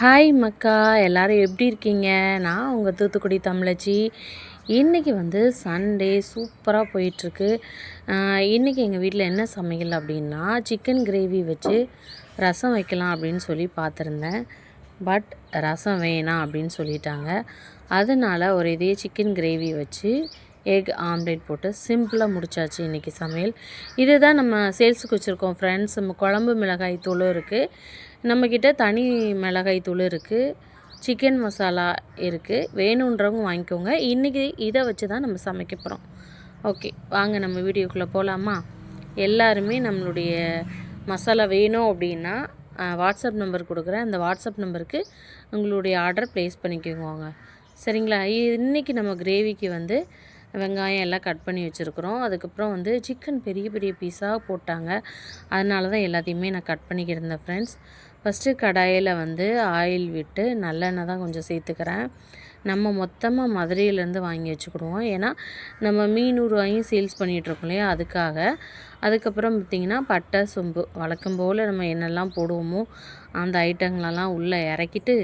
Hi மக்கா, எல்லோரும் எப்படி இருக்கீங்க? நான் உங்கள் தூத்துக்குடி தமிழச்சி. இன்றைக்கி வந்து சண்டே சூப்பராக போயிட்டுருக்கு. இன்றைக்கி எங்கள் வீட்டில் என்ன சமையல் அப்படின்னா, சிக்கன் கிரேவி வச்சு ரசம் வைக்கலாம் அப்படின்னு சொல்லி பார்த்துருந்தேன். பட் ரசம் வேணாம் அப்படின்னு சொல்லிட்டாங்க. அதனால் ஒரு இதே சிக்கன் கிரேவி வச்சு எக் ஆம்லேட் போட்டு சிம்பிளாக முடிச்சாச்சு இன்றைக்கி சமையல். இதுதான் நம்ம சேல்ஸுக்கு வச்சுருக்கோம் ஃப்ரெண்ட்ஸ். நம்ம குழம்பு மிளகாய் தூளும் இருக்குது, நம்மக்கிட்ட தனி மிளகாய் தூள் இருக்குது, சிக்கன் மசாலா இருக்குது. வேணுன்றவங்க வாங்கிக்கோங்க. இன்றைக்கி இதை வச்சு தான் நம்ம சமைக்க போகிறோம். ஓகே, வாங்க நம்ம வீடியோக்குள்ளே போகலாமா? எல்லாருமே நம்மளுடைய மசாலா வேணும் அப்படின்னா வாட்ஸ்அப் நம்பர் கொடுக்குறேன். அந்த வாட்ஸ்அப் நம்பருக்கு உங்களுடைய ஆர்டர் ப்ளேஸ் பண்ணிக்கோங்க. சரிங்களா? இன்றைக்கி நம்ம கிரேவிக்கு வந்து வெங்காயம் எல்லாம் கட் பண்ணி வச்சுருக்குறோம். அதுக்கப்புறம் வந்து சிக்கன் பெரிய பெரிய பீஸாக போட்டாங்க. அதனால தான் எல்லாத்தையுமே நான் கட் பண்ணிக்கிருந்தேன் ஃப்ரெண்ட்ஸ். ஃபஸ்ட்டு கடாயில் வந்து ஆயில் விட்டு நல்லெண்ணெய் தான் கொஞ்சம் சேர்த்துக்கிறேன். நம்ம மொத்தமாக மதுரையிலேருந்து வாங்கி வச்சுக்கிடுவோம். ஏன்னா நம்ம மீனூர் வாங்கி சேல்ஸ் பண்ணிகிட்ருக்கோம் இல்லையா, அதுக்காக. அதுக்கப்புறம் பார்த்திங்கன்னா பட்டை சோம்பு வழக்கம் போல் நம்ம என்னெல்லாம் போடுவோமோ அந்த ஐட்டங்களெல்லாம் உள்ளே இறக்கிட்டு,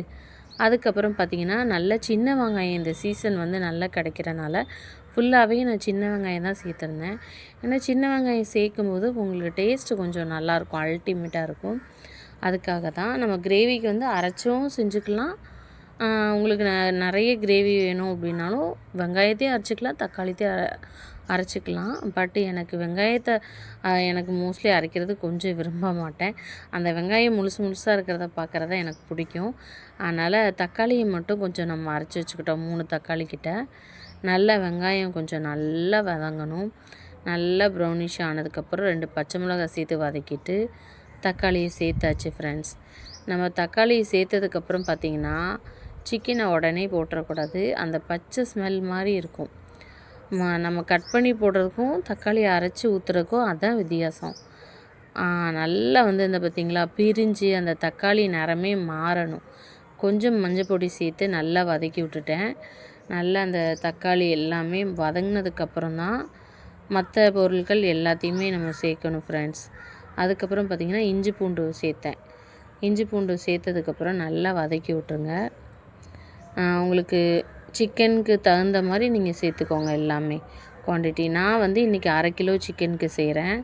அதுக்கப்புறம் பார்த்திங்கன்னா நல்ல சின்ன வெங்காயம் இந்த சீசன் வந்து நல்லா கிடைக்கிறனால ஃபுல்லாகவே நான் சின்ன வெங்காயம் தான் சேர்த்துருந்தேன். ஏன்னா சின்ன வெங்காயம் சேர்க்கும்போது உங்களுக்கு டேஸ்ட்டு கொஞ்சம் நல்லாயிருக்கும், அல்டிமேட்டாக இருக்கும். அதுக்காக தான். நம்ம கிரேவிக்கு வந்து அரைச்சும் செஞ்சுக்கலாம். உங்களுக்கு நிறைய கிரேவி வேணும் அப்படின்னாலும் வெங்காயத்தையும் அரைச்சிக்கலாம், தக்காளித்தையும் அரைச்சிக்கலாம். பட் எனக்கு வெங்காயத்தை எனக்கு மோஸ்ட்லி அரைக்கிறது கொஞ்சம் விரும்ப மாட்டேன். அந்த வெங்காயம் முழுசாக இருக்கிறத பார்க்குறத எனக்கு பிடிக்கும். அதனால் தக்காளியை மட்டும் கொஞ்சம் நம்ம அரைச்சி வச்சுக்கிட்டோம். 3 தக்காளி கிட்ட. நல்ல வெங்காயம் கொஞ்சம் நல்லா வதங்கணும். நல்லா ப்ரௌனிஷ் ஆனதுக்கப்புறம் 2 பச்சை மிளகாய் சேர்த்து வதக்கிட்டு தக்காளியை சேர்த்தாச்சு ஃப்ரெண்ட்ஸ். நம்ம தக்காளியை சேர்த்ததுக்கப்புறம் பார்த்திங்கன்னா சிக்கனை உடனே போட்டுறக்கூடாது. அந்த பச்சை ஸ்மெல் மாதிரி இருக்கும். நம்ம கட் பண்ணி போடுறதுக்கும் தக்காளியை அரைச்சி ஊற்றுறதுக்கும் அதுதான் வித்தியாசம். நல்லா வந்து இந்த பார்த்திங்களா பிரிஞ்சு அந்த தக்காளி நிறமே மாறணும். கொஞ்சம் மஞ்சள் பொடி சேர்த்து நல்லா வதக்கி விட்டுட்டேன். நல்லா அந்த தக்காளி எல்லாமே வதங்கினதுக்கப்புறம் தான் மற்ற பொருட்கள் எல்லாத்தையுமே நம்ம சேர்க்கணும் ஃப்ரெண்ட்ஸ். அதுக்கப்புறம் பார்த்திங்கன்னா இஞ்சி பூண்டு சேர்த்தேன். இஞ்சி பூண்டு சேர்த்ததுக்கப்புறம் நல்லா வதக்கி விட்ருங்க. உங்களுக்கு சிக்கனுக்கு தகுந்த மாதிரி நீங்கள் சேர்த்துக்கோங்க எல்லாமே குவான்டிட்டி. நான் வந்து இன்றைக்கி 1/2 கிலோ சிக்கனுக்கு செய்கிறேன்.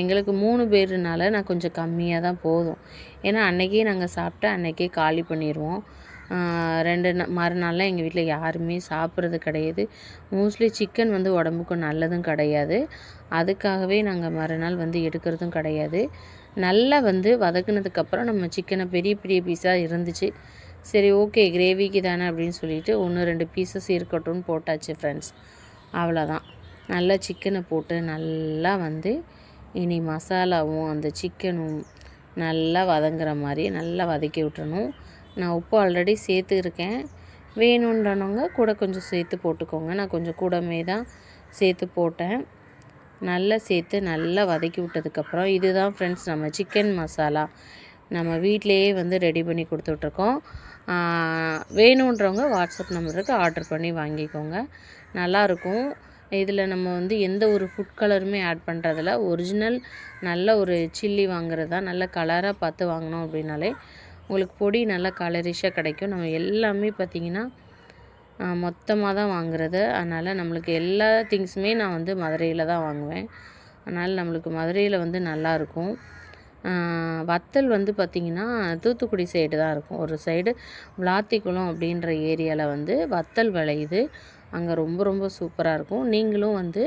எங்களுக்கு 3 பேருனால நான் கொஞ்சம் கம்மியாக தான் போதும். ஏன்னா அன்றைக்கே நாங்கள் சாப்பிட்டு அன்றைக்கே காலி பண்ணிடுவோம். 2 மறுநாள்லாம் எங்கள் வீட்டில் யாருமே சாப்பிட்றது கிடையாது. மோஸ்ட்லி சிக்கன் வந்து உடம்புக்கு நல்லதும் கிடையாது. அதுக்காகவே நாங்கள் மறுநாள் வந்து எடுக்கிறதும் கிடையாது. நல்லா வந்து வதக்குனதுக்கப்புறம் நம்ம சிக்கனை பெரிய பெரிய பீஸாக இருந்துச்சு. சரி, ஓகே கிரேவிக்கு தானே அப்படின்னு சொல்லிட்டு 1, 2 பீசஸ் இருக்கட்டும்னு போட்டாச்சு ஃப்ரெண்ட்ஸ். அவ்வளோதான். நல்லா சிக்கனை போட்டு நல்லா வந்து இனி மசாலாவும் அந்த சிக்கனும் நல்லா வதங்குற மாதிரி நல்லா வதக்கி விட்டுறணும். நான் உப்பு ஆல்ரெடி சேர்த்துருக்கேன். வேணுன்றவங்க கூட கொஞ்சம் சேர்த்து போட்டுக்கோங்க. நான் கொஞ்சம் கூடமே தான் சேர்த்து போட்டேன். நல்லா சேர்த்து நல்லா வதக்கி விட்டதுக்கப்புறம் இதுதான் ஃப்ரெண்ட்ஸ் நம்ம சிக்கன் மசாலா நம்ம வீட்டிலையே வந்து ரெடி பண்ணி கொடுத்துட்ருக்கோம். வேணுன்றவங்க வாட்ஸ்அப் நம்பருக்கு ஆர்டர் பண்ணி வாங்கிக்கோங்க. நல்லாயிருக்கும். இதில் நம்ம வந்து எந்த ஒரு ஃபுட் கலருமே ஆட் பண்ணுறதில்ல. ஒரிஜினல் நல்ல ஒரு சில்லி வாங்குறது தான். நல்ல கலராக பார்த்து வாங்கினோம் அப்படின்னாலே உங்களுக்கு பொடி நல்லா கலரிஷாக கிடைக்கும். நம்ம எல்லாமே பார்த்திங்கன்னா மொத்தமாக தான் வாங்குறது. அதனால் நம்மளுக்கு எல்லா திங்ஸுமே நான் வந்து மதுரையில் தான் வாங்குவேன். அதனால் நம்மளுக்கு மதுரையில் வந்து நல்லாயிருக்கும். வத்தல் வந்து பார்த்திங்கன்னா தூத்துக்குடி சைடு தான் இருக்கும். ஒரு சைடு விளாத்திக்குளம் அப்படின்ற ஏரியாவில் வந்து வத்தல் விளையுது. அங்கே ரொம்ப ரொம்ப சூப்பராக இருக்கும். நீங்களும் வந்து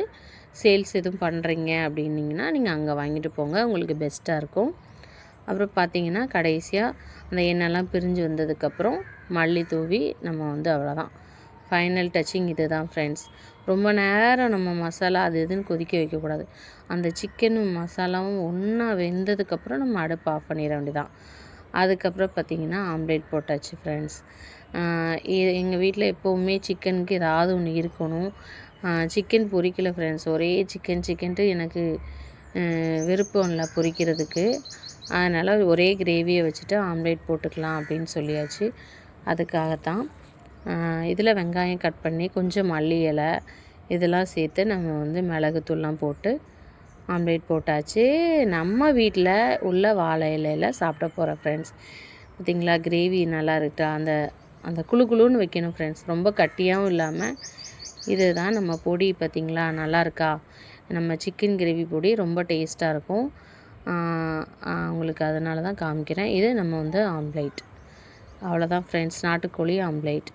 சேல்ஸ் எதுவும் பண்ணுறீங்க அப்படின்னிங்கன்னா நீங்கள் அங்கே வாங்கிட்டு போங்க, உங்களுக்கு பெஸ்ட்டாக இருக்கும். அப்புறம் பார்த்திங்கன்னா கடைசியாக அந்த எண்ணெய்லாம் பிரிஞ்சு வந்ததுக்கப்புறம் மல்லி தூவி நம்ம வந்து அவ்வளோதான். ஃபைனல் டச்சிங் இது தான் ஃப்ரெண்ட்ஸ். ரொம்ப நேரம் நம்ம மசாலா அது இதுன்னு கொதிக்க வைக்கக்கூடாது. அந்த சிக்கனும் மசாலாவும் ஒன்றா வெந்ததுக்கப்புறம் நம்ம அடுப்பு ஆஃப் பண்ணிட வேண்டியதான். அதுக்கப்புறம் பார்த்திங்கன்னா ஆம்லேட் போட்டாச்சு ஃப்ரெண்ட்ஸ். எங்கள் வீட்டில் எப்போவுமே சிக்கனுக்கு ஏதாவது ஒன்று இருக்கணும். சிக்கன் பொரிக்கல ஃப்ரெண்ட்ஸ். ஒரே சிக்கன்ட்டு எனக்கு விருப்பம் இல்லை பொரிக்கிறதுக்கு. அதனால் ஒரே கிரேவியை வச்சுட்டு ஆம்லேட் போட்டுக்கலாம் அப்படின்னு சொல்லியாச்சு. அதுக்காகத்தான். இதில் வெங்காயம் கட் பண்ணி கொஞ்சம் மல்லி இலை இதெல்லாம் சேர்த்து நம்ம வந்து மிளகுத்தூள்லாம் போட்டு ஆம்லேட் போட்டாச்சு. நம்ம வீட்டில் உள்ள வாழை இலையில் சாப்பிட போகிறோம் ஃப்ரெண்ட்ஸ். பார்த்திங்களா கிரேவி நல்லா இருக்கா, அந்த அந்த குழு குழுன்னு வைக்கணும் ஃப்ரெண்ட்ஸ், ரொம்ப கட்டியாகவும் இல்லாமல். இதுதான் நம்ம பொடி பார்த்திங்களா, நல்லா இருக்கா. நம்ம சிக்கன் கிரேவி பொடி ரொம்ப டேஸ்ட்டாக இருக்கும். உங்களுக்கு அதனால தான் காமிக்கிறேன். இது நம்ம வந்து ஆம்லேட். அவ்வளோதான் ஃப்ரெண்ட்ஸ், நாட்டுக்கோழி ஆம்லேட்.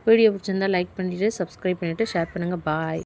வீடியோ பிடிச்சிருந்தால் லைக் பண்ணிவிட்டு சப்ஸ்கிரைப் பண்ணிவிட்டு ஷேர் பண்ணுங்கள். பாய்.